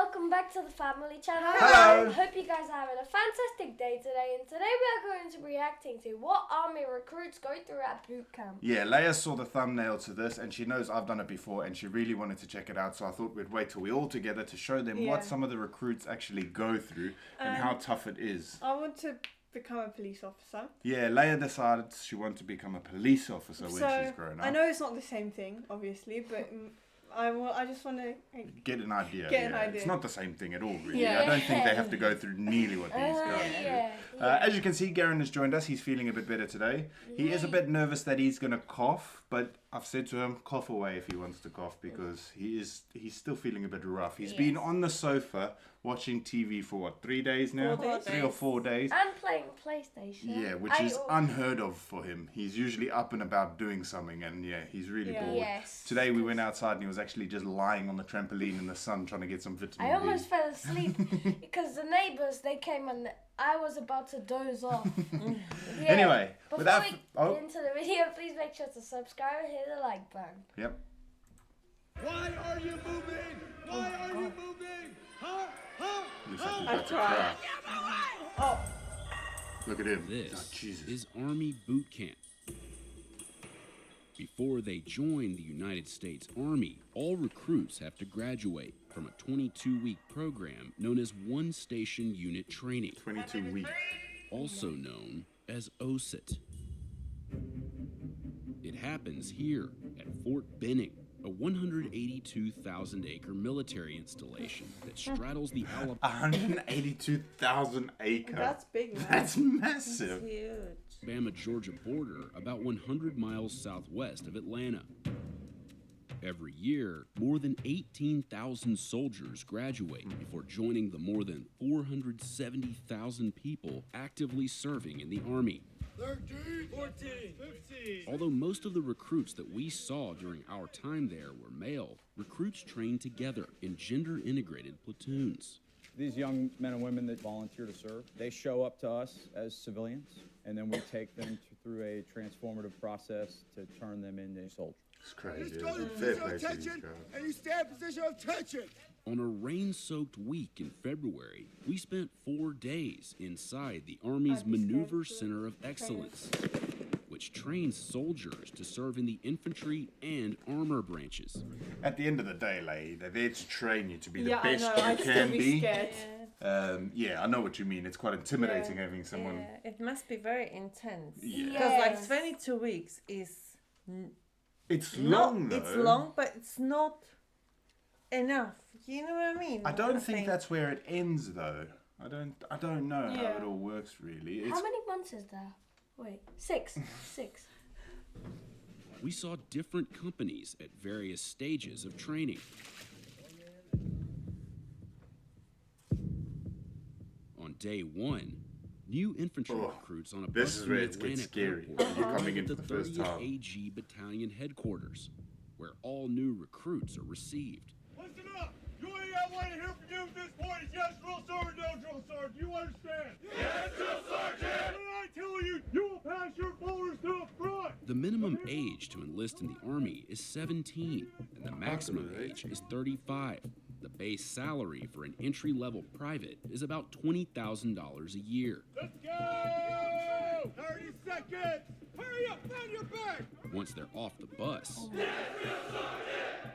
welcome back to the family channel. Hello. Hope you guys are having a fantastic day today, and today we are going to be reacting to what army recruits go through at boot camp. Yeah, Leia saw the thumbnail to this and she knows I've done it before and she really wanted to check it out, so I thought we'd wait till we're all together to show them what some of the recruits actually go through and how tough it is. I want to become a police officer. Yeah, Leia decided she wanted to become a police officer when she's grown up. I know it's not the same thing, obviously, but I just want to Get an idea. Get an idea. It's not the same thing at all, really. Yeah. I don't think they have to go through nearly what these guys do. As you can see, Garen has joined us. He's feeling a bit better today. He is a bit nervous that he's going to cough, but I've said to him, cough away if he wants to cough, because he's still feeling a bit rough. He's been on the sofa watching TV for what, 3 days now? 4 days. 3 or 4 days. And playing PlayStation. Yeah, which is unheard of for him. He's usually up and about doing something, and he's really bored. Yes. Today we went outside and he was actually just lying on the trampoline in the sun trying to get some vitamin I D. almost fell asleep because the neighbours, they came and I was about to doze off. Anyway, before without we get into the video, please make sure to subscribe and hit the like button. Yep. Why are you moving? Why are you moving? Huh? Looks like he's I about to tried. crash. Look at him. This Oh, Jesus. is Army Boot Camp. Before they join the United States Army, all recruits have to graduate from a 22-week program known as One Station Unit Training, 22 weeks. also known as OSIT. It happens here at Fort Benning, a 182,000-acre military installation that straddles the Alabama 182,000 acre. That's big, man. That's massive. Georgia border, about 100 miles southwest of Atlanta. Every year, more than 18,000 soldiers graduate before joining the more than 470,000 people actively serving in the Army. 13, 14, 15. Although most of the recruits that we saw during our time there were male, recruits trained together in gender-integrated platoons. These young men and women that volunteer to serve, they show up to us as civilians, and then we take them through a transformative process to turn them into soldiers. It's crazy. Just isn't go to it? Fair position play of to these attention, guys. and you stay in position of attention. On a rain-soaked week in February, we spent 4 days inside the Army's Maneuver Center of Excellence, which trains soldiers to serve in the infantry and armor branches. At the end of the day, Leia, they're there to train you to be the Yeah, I best know. you I'd can still be be. scared. I know what you mean. It's quite intimidating having someone. Yeah, it must be very intense. Yeah. Because like Yes. 22 weeks is It's long, though. it's long, but it's not enough. You know what I mean? I don't think that's where it ends, though. I don't know how it all works, really. It's How many months is there? Wait, 6. 6. We saw different companies at various stages of training. On day 1, new infantry recruits on a this bus is from where it gets Atlanta scary. Airport You're coming arrive in at for the the first 30th time. AG Battalion headquarters, where all new recruits are received. Listen up. You ain't got one to hear from you at this point. It's yes, drill sergeant, no drill sergeant. You understand? Yes, drill sergeant. What did I tell you? You will pass your folders to the front. The minimum age to enlist in the Army is 17, and the maximum age is 35. The base salary for an entry-level private is about $20,000 a year. Let's go. 30 seconds. Hurry up, find your back. Once they're off the bus,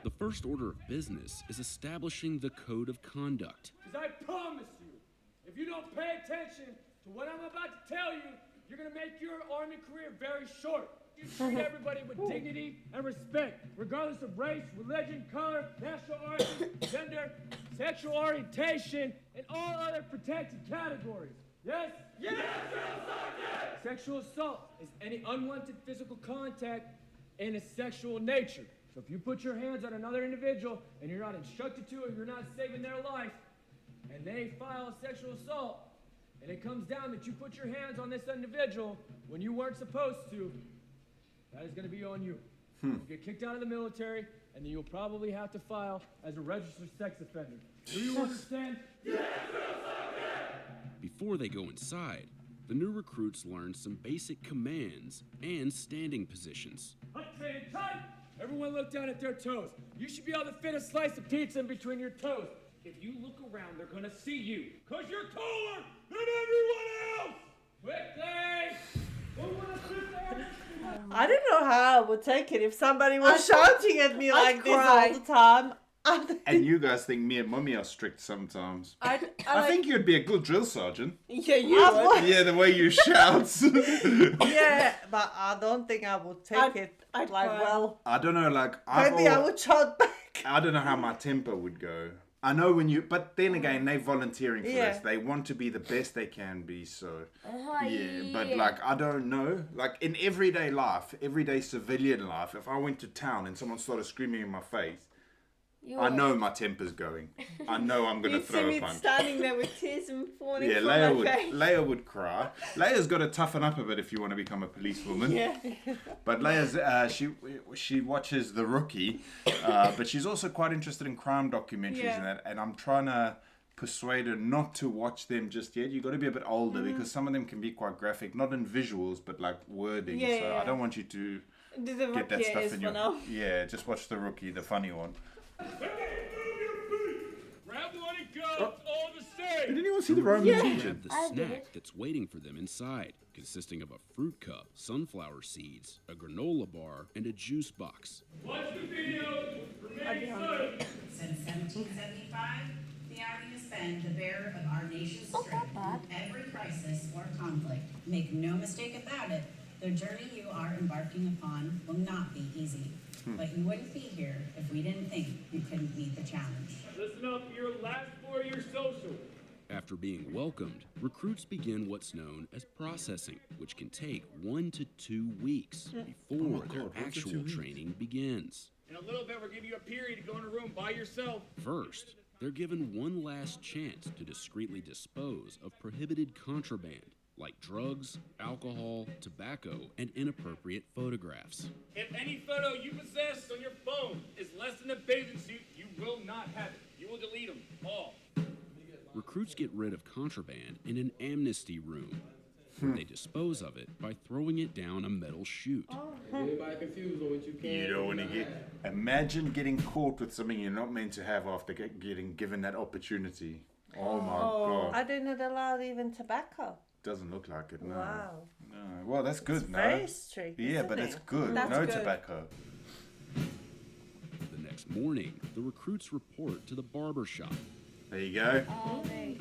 the first order of business is establishing the code of conduct. Because I promise you, if you don't pay attention to what I'm about to tell you, you're going to make your Army career very short. You treat everybody with dignity and respect, regardless of race, religion, color, national origin, gender, sexual orientation, and all other protected categories. Yes? Yes, Sergeant! Sexual assault is any unwanted physical contact in a sexual nature. So if you put your hands on another individual and you're not instructed to, or you're not saving their life, and they file a sexual assault, and it comes down that you put your hands on this individual when you weren't supposed to, that is going to be on you. You'll get kicked out of the military, and then you'll probably have to file as a registered sex offender. Do you understand? Before they go inside, the new recruits learn some basic commands and standing positions. Hut tight. Everyone look down at their toes. You should be able to fit a slice of pizza in between your toes. If you look around, they're gonna see you. Cause you're taller than everyone else! Quickly! Who wanna sit there? I don't know how I would take it if somebody was shouting at me like this all the time. And you guys think me and Mummy are strict sometimes. I think you'd be a good drill sergeant. Yeah, you would. Yeah, the way you shout. Yeah, but I don't think I would take it. I'd like, cry. well, I don't know, like maybe I would shout back. I don't know how my temper would go. I know when you, but then again, they're volunteering for Yeah. this. They want to be the best they can be. So Uh-huh, yeah, but like I don't know. Like in everyday life, everyday civilian life, if I went to town and someone started screaming in my face, I know my temper's going. I know I'm gonna You'd see throw a me punch. standing there with tears and falling Yeah, from my face. Leia would cry. Leia's got to toughen up a bit if you want to become a policewoman. Yeah. But Leia's she watches The Rookie, but she's also quite interested in crime documentaries Yeah. and that. And I'm trying to persuade her not to watch them just yet. You got to be a bit older because some of them can be quite graphic, not in visuals but like wording. Yeah, so yeah. I don't want you to Do the get that Rookie stuff is in for your. now. Yeah, just watch The Rookie, the funny one. Grab one and go! It's all the same! Did anyone see the Roman Grab legion? the I did. snack that's waiting for them inside, consisting of a fruit cup, sunflower seeds, a granola bar, and a juice box. Watch the video! Remain safe! Since 1775, the Army has been the bearer of our nation's strength in every crisis or conflict. Make no mistake about it, the journey you are embarking upon will not be easy. But you wouldn't be here if we didn't think you couldn't meet the challenge. Listen up for your last 4-year social. After being welcomed, recruits begin what's known as processing, which can take 1 to 2 weeks before their actual training begins. In a little bit, we're giving you a period to go in a room by yourself. First, they're given one last chance to discreetly dispose of prohibited contraband like drugs, alcohol, tobacco, and inappropriate photographs. If any photo you possess on your phone is less than a bathing suit, you will not have it. You will delete them all. Recruits get rid of contraband in an amnesty room, where they dispose of it by throwing it down a metal chute. Anybody confused with what you can? You don't want to get. Imagine getting caught with something you're not meant to have after getting given that opportunity. Oh my god! I didn't allow even tobacco. Doesn't look like it. No. Wow. No. Well, that's good. No. Very strict. Yeah, isn't but it? it's good. That's no good. tobacco. The next morning, the recruits report to the barber shop. There you go. Okay.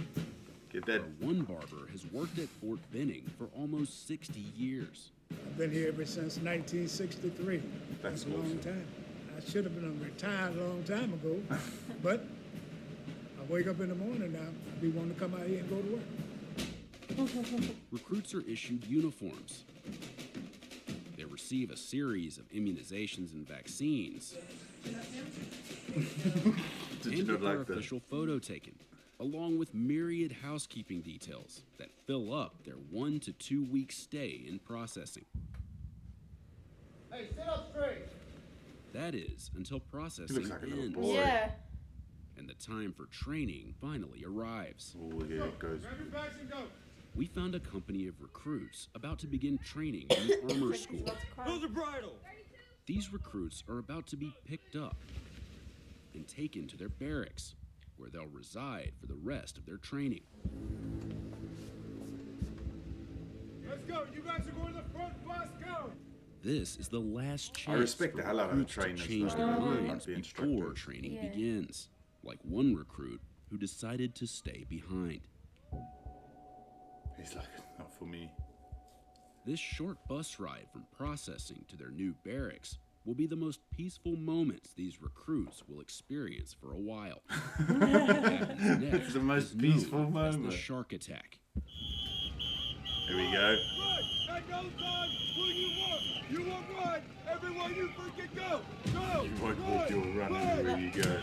Get that. One barber has worked at Fort Benning for almost 60 years. I've been here ever since 1963. That's a long awesome. time. I should have been retired a long time ago, but I wake up in the morning now, I be wanting to come out here and go to work. Recruits are issued uniforms. They receive a series of immunizations and vaccines. Did you And not get their like that? official photo taken, along with myriad housekeeping details that fill up their 1 to 2 week stay in processing. Hey, sit up straight. That is until processing like a little ends boy. Yeah. and the time for training finally arrives. Oh, here it goes. Grab your bags and go. We found a company of recruits about to begin training in armor school. Those are bridle. These recruits are about to be picked up and taken to their barracks, where they'll reside for the rest of their training. Let's go. You guys are going to the front. Bus, go. This is the last chance respect for the hell out of the recruits to trainers, change though. their Like minds the before instructors. training Yeah. begins, like one recruit who decided to stay behind. He's like, not for me. This short bus ride from processing to their new barracks will be the most peaceful moments these recruits will experience for a while. What happens next The most is known peaceful as moment. the shark attack. Here we go. Right. At no time will you walk. You will run. Everyone you freaking go. Go. You won't walk, you'll run everywhere you go.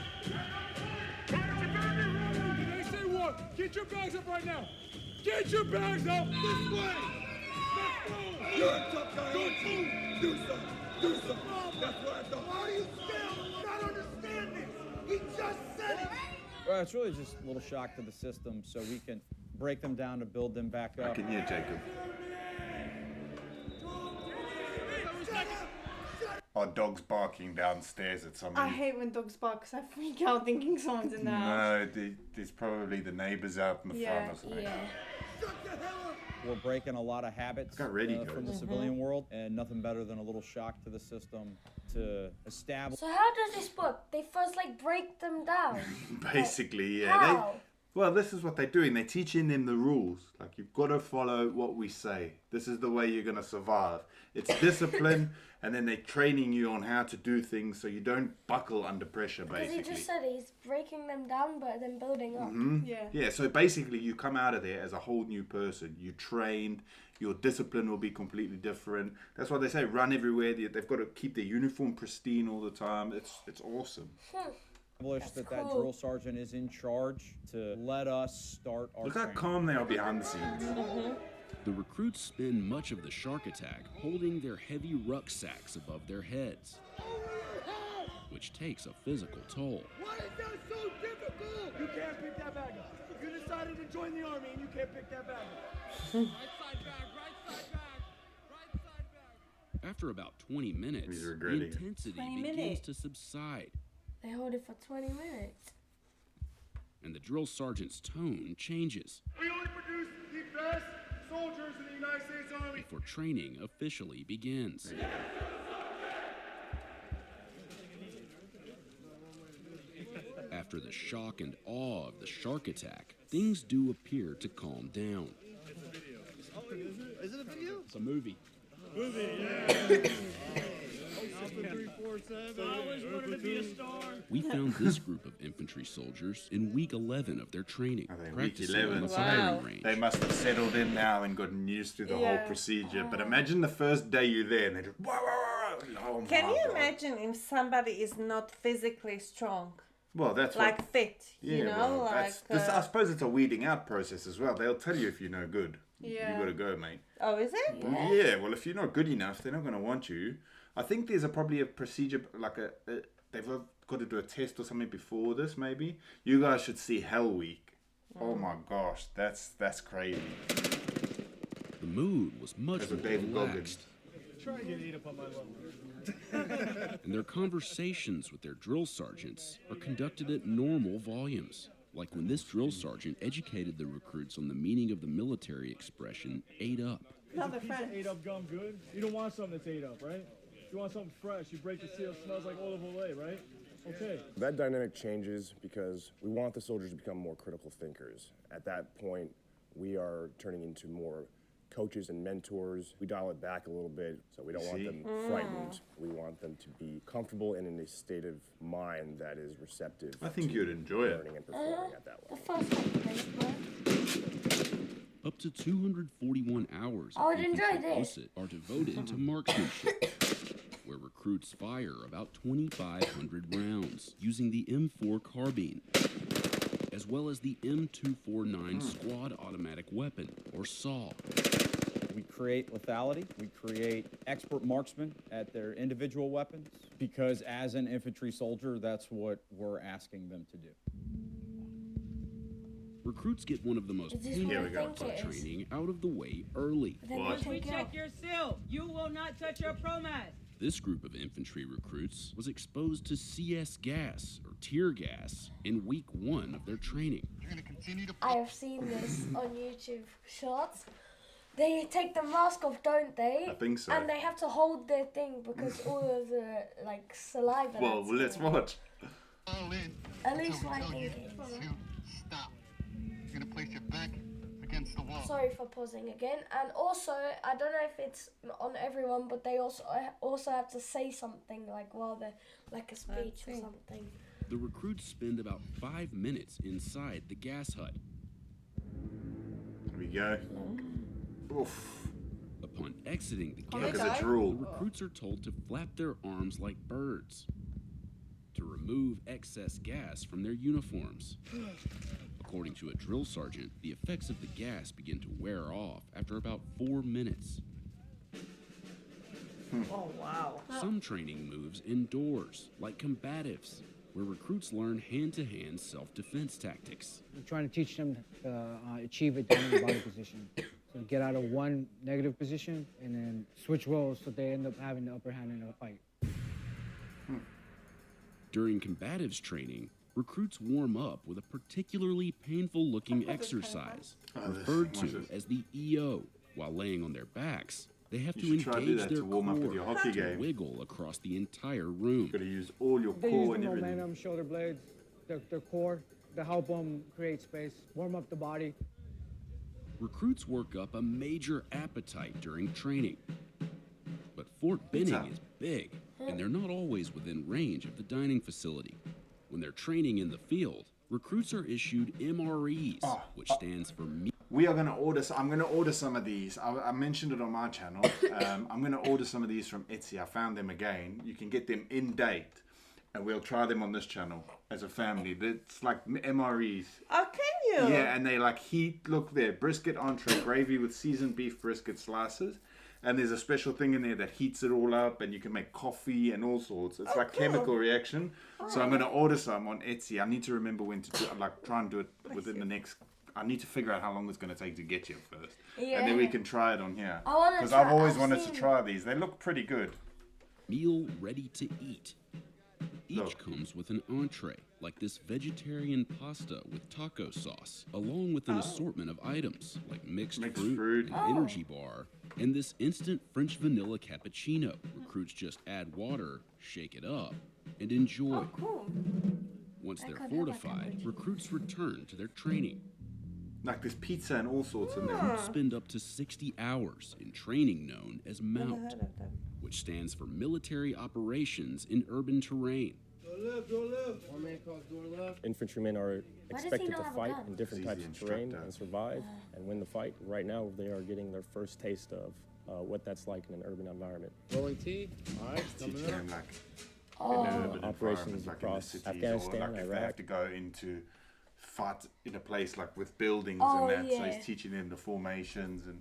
They say what? Get your bags up right now. Get your bags up. This way. Let's go. You're a tough guy, aren't you? Do something. Do something. That's what I thought. Why are you still not understanding? He just said it. Well, it's really just a little shock to the system so we can break them down to build them back I up. can hear Jacob. Or dogs barking downstairs at somebody. I hate when dogs bark because I freak out thinking someone's in the house. No, there's probably the neighbours out in the front or something. Yeah. We're breaking a lot of habits Got ready, from the guys. civilian world, and nothing better than a little shock to the system to establish. So how does this work? They first like break them down. Basically, yeah. How? Well, this is what they're doing. They're teaching them the rules. Like, you've got to follow what we say. This is the way you're going to survive. It's discipline, and then they're training you on how to do things so you don't buckle under pressure, Because basically. he just said he's breaking them down, but then building up. Yeah. Yeah, so basically you come out of there as a whole new person. You trained, your discipline will be completely different. That's why they say run everywhere. They've got to keep their uniform pristine all the time. It's awesome. That drill sergeant is in charge to let us start our Look how training. calm they are behind the scenes. The recruits spend much of the shark attack holding their heavy rucksacks above their heads, which takes a physical toll. Why is that so difficult? You can't pick that bag up. You decided to join the army and you can't pick that bag up. Right side bag, right side bag, right side bag. After about 20 minutes, He's the regretting it. intensity 20 begins minutes. to subside, They hold it for 20 minutes. and the drill sergeant's tone changes We only produce the best soldiers in the United States Army. before training officially begins. After the shock and awe of the shark attack, things do appear to calm down. Is it a video? It's a movie. We found this group of infantry soldiers in week 11 of their training, Are they week practicing 11? on the So firing range. They must have settled in now and gotten used to the whole Yeah. procedure. But imagine the first day you're there and they just, whoa, whoa, whoa, whoa. Oh Can my you God. imagine if somebody is not physically strong, Well, that's like what, fit, you know, well, like. I suppose it's a weeding out process as well. They'll tell you if you're no good. Yeah. You got to go, mate. Oh, is it? Yeah, well, if you're not good enough, they're not going to want you. I think there's probably a procedure, like they've got to do a test or something before this, maybe. You guys should see Hell Week. Oh my gosh, that's crazy. The mood was much That's what more David Goggins. relaxed, Try to get Ade up on my level. and their conversations with their drill sergeants are conducted at normal volumes. Like when this drill sergeant educated the recruits on the meaning of the military expression, "ate up." Another Is a piece friend. of ate up gum good? You don't want something that's ate up, right? You want something fresh. You break the seal, it smells like olive oil, right? Okay. That dynamic changes because we want the soldiers to become more critical thinkers. At that point, we are turning into more coaches and mentors. We dial it back a little bit, so we don't want them frightened. We want them to be comfortable and in a state of mind that is receptive. I think to you'd enjoy it. learning and performing at that The level. first couple days, bro. Up to 241 hours I would of enjoy infantry this. OSIT are devoted to marksmanship, where recruits fire about 2,500 rounds using the M4 carbine, as well as the M249 squad automatic weapon, or SAW. We create lethality. We create expert marksmen at their individual weapons because as an infantry soldier, that's what we're asking them to do. Recruits get one of the most Is this painful what I we go. think parts it of is? training out of the way early. Then What? we'll take it off. your seal. You will not touch your ProMat. This group of infantry recruits was exposed to CS gas, or tear gas, in week 1 of their training. I have seen this on YouTube shorts. They take the mask off, don't they? I think so. And they have to hold their thing because all of the like saliva. Well, that's let's in it. watch. At least what I think it is. Stop. You're gonna place your back against the wall. Sorry for pausing again. And also, I don't know if it's on everyone, but they also have to say something like while they're like a speech or something. The recruits spend about 5 minutes inside the gas hut. Here we go. Oof. Upon exiting the Oh, gas they Because it's die? the rule. recruits are told to flap their arms like birds to remove excess gas from their uniforms. According to a drill sergeant, the effects of the gas begin to wear off after about 4 minutes. Oh, wow. Some training moves indoors, like combatives, where recruits learn hand-to-hand self-defense tactics. We're trying to teach them to achieve a dominant body position. So get out of one negative position and then switch roles so they end up having the upper hand in a fight. During combatives training, recruits warm up with a particularly painful-looking exercise, referred to as the EO. While laying on their backs, they have to engage their core to wiggle across the entire room. You've got to use all your They core use and the everything. momentum, shoulder blades, their core to help them create space, warm up the body. Recruits work up a major appetite during training. But Fort Benning is big, and they're not always within range of the dining facility. When they're training in the field, recruits are issued MREs, which stands for We are going to order. I'm going to order some of these. I mentioned it on my channel. I'm going to order some of these from Etsy. I found them again. You can get them in date, and we'll try them on this channel as a family. It's like MREs. Oh, can you? Yeah, and they like heat. Look there, brisket entree, gravy with seasoned beef brisket slices. And there's a special thing in there that heats it all up, and you can make coffee and all sorts. It's like chemical reaction. So I'm going to order some on Etsy. I need to remember when to do it. Like try and do it within the next. I need to figure out how long it's going to take to get here first, and then we can try it on here. Because I've always wanted to try these. They look pretty good. Meal ready to eat. Each comes with an entree, like this vegetarian pasta with taco sauce, along with an assortment of items like mixed fruit, an energy bar, and this instant French vanilla cappuccino. Recruits just add water, shake it up, and enjoy. Once they're fortified, recruits return to their training. Like this pizza and all sorts in there. Recruits spend up to 60 hours in training known as MOUNT, which stands for Military Operations in Urban Terrain. Infantrymen are expected to fight in different types of terrain and survive and win the fight. Right now, they are getting their first taste of what that's like in an urban environment. Rolling T. All right, Teaching them like operations like across in the cities, Afghanistan, or like if they Iraq. have to go into fight in a place like with buildings Oh, and that. So yeah. he's teaching them the formations and.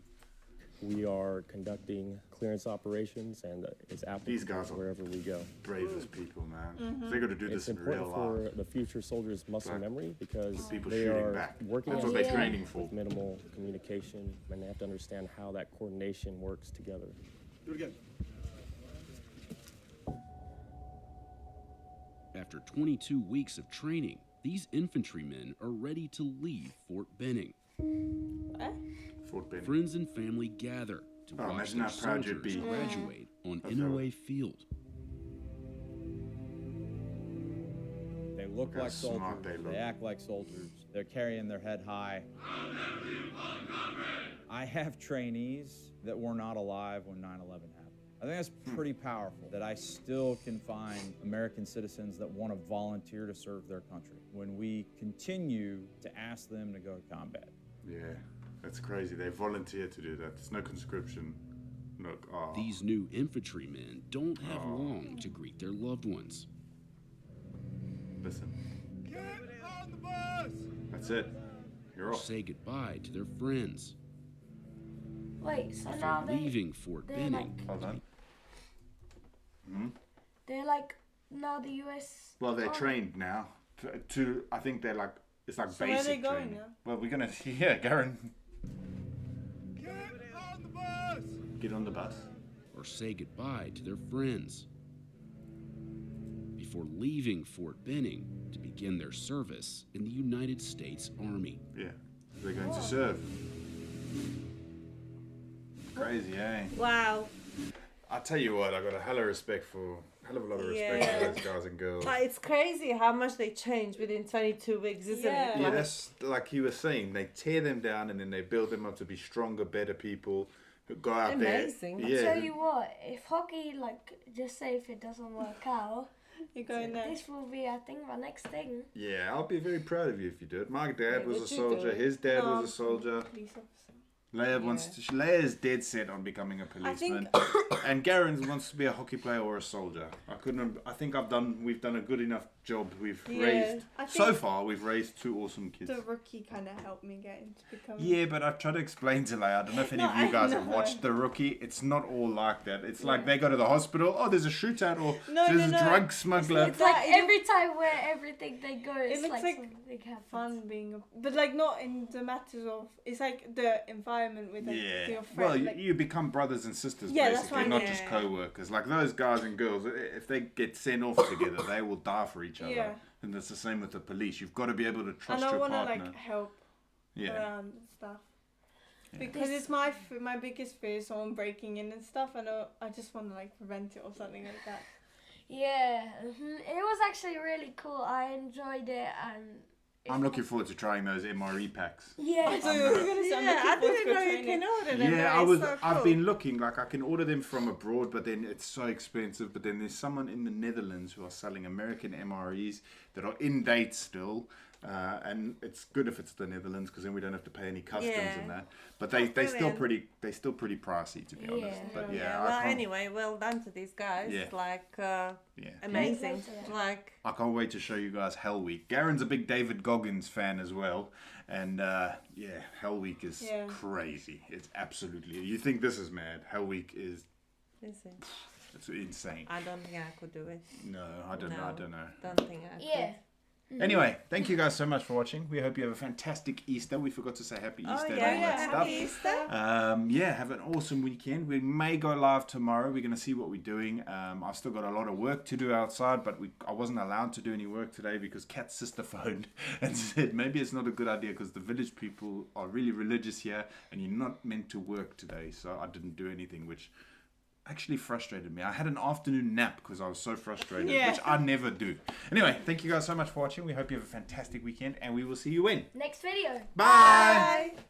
We are conducting clearance operations, and it's These applicable guys are wherever we go. bravest people, man. They got to do It's this in real important life. for the future soldiers' muscle Like, memory because people they shooting are back. working That's on what they're the training field for. with minimal communication, and they have to understand how that coordination works together. Do it again. After 22 weeks of training, these infantrymen are ready to leave Fort Benning. Fort Benning. Friends and family gather to watch imagine their how proud you'd soldiers be. graduate on Of Inouye Field. They look how like smart soldiers. they look. They act like soldiers. They're carrying their head high. I have trainees that were not alive when 9/11 happened. I think that's pretty powerful that I still can find American citizens that want to volunteer to serve their country when we continue to ask them to go to combat. Yeah, that's crazy. They volunteer to do that. There's no conscription. Look, These new infantrymen don't have long to greet their loved ones. listen. Get on the bus! That's it. You're Or off. say goodbye to their friends. Wait, so now After leaving Fort they're Benning, Hold on. they're like now the US. Well, they're Army. trained now. To I think they're like it's like So basic where are they going training. now? Well, we're gonna Garen, Get on the bus! get on the bus. or say goodbye to their friends before leaving Fort Benning to begin their service in the United States Army. Yeah, they're going to serve. Crazy, eh? Wow. I tell you what, I got a hell of a lot of respect Yeah. for those guys and girls. But it's crazy how much they change within 22 weeks, isn't Yeah. it? Yeah, Like, that's like he was saying. They tear them down and then they build them up to be stronger, better people who go out Amazing. there. I Yeah, tell you what, if hockey, like, just say if it doesn't work out, You're going there. this will be, I think, my next thing. yeah. I'll be very proud of you if you do it. My dad Yeah, was a would you soldier. do it? His dad No, was a soldier. Police officer. Leia wants to. Leia's dead set on becoming a policeman, and Garen wants to be a hockey player or a soldier. I think we've done a good enough job. We've Yeah, raised I so think far. We've raised two awesome kids. The rookie kind of helped me get into becoming. Yeah, but I've tried to explain to Leia. I don't know if any No, of you I guys have know. watched The Rookie. It's not all like that. It's like they go to the hospital. Oh, there's a shootout, or No, there's no, a no. drug smuggler. It's like every time where everything they go, it's looks like like something happens. Fun being, but like not in the matters of. It's like the environment. environment with like, Yeah. your friends. Well, like, you become brothers and sisters, Yeah, that's basically, what I not mean. just co-workers. Like those guys and girls, if they get sent off together, they will die for each other. Yeah. And it's the same with the police. You've got to be able to trust and I your want to partner. like help Yeah. around and stuff. Because it's my biggest fear is someone breaking in and stuff, and I just want to like prevent it or something like that. Yeah, it was actually really cool. I enjoyed it, and I'm looking forward to trying those MRE packs. yeah, So you're gonna say, Yeah, I didn't know you can order them. Yeah, That is so I've cool. been looking. Like I can order them from abroad, but then it's so expensive. But then there's someone in the Netherlands who are selling American MREs that are in date still, and it's good if it's the Netherlands because then we don't have to pay any customs Yeah. and that. But they still pretty pricey to be honest. Yeah. But Yeah, yeah, well, I can't, anyway, well done to these guys. Yeah. Like, yeah. amazing. Yeah. Like, I can't wait to show you guys Hell Week. Garen's a big David Goggins fan as well. And yeah, Hell Week is crazy. It's absolutely... You think this is mad. Hell Week is... listen, It's insane. I don't think I could do it. No, I don't know. Don't think I could. yeah. Anyway, thank you guys so much for watching. We hope you have a fantastic Easter. We forgot to say Happy Easter and all that stuff. Happy Easter. Yeah, have an awesome weekend. We may go live tomorrow. We're going to see what we're doing. I've still got a lot of work to do outside, but I wasn't allowed to do any work today because Kat's sister phoned and said maybe it's not a good idea because the village people are really religious here and you're not meant to work today. So I didn't do anything, which actually frustrated me. I had an afternoon nap because I was so frustrated, which I never do. Anyway, thank you guys so much for watching. We hope you have a fantastic weekend and we will see you in Next video. Bye. Bye.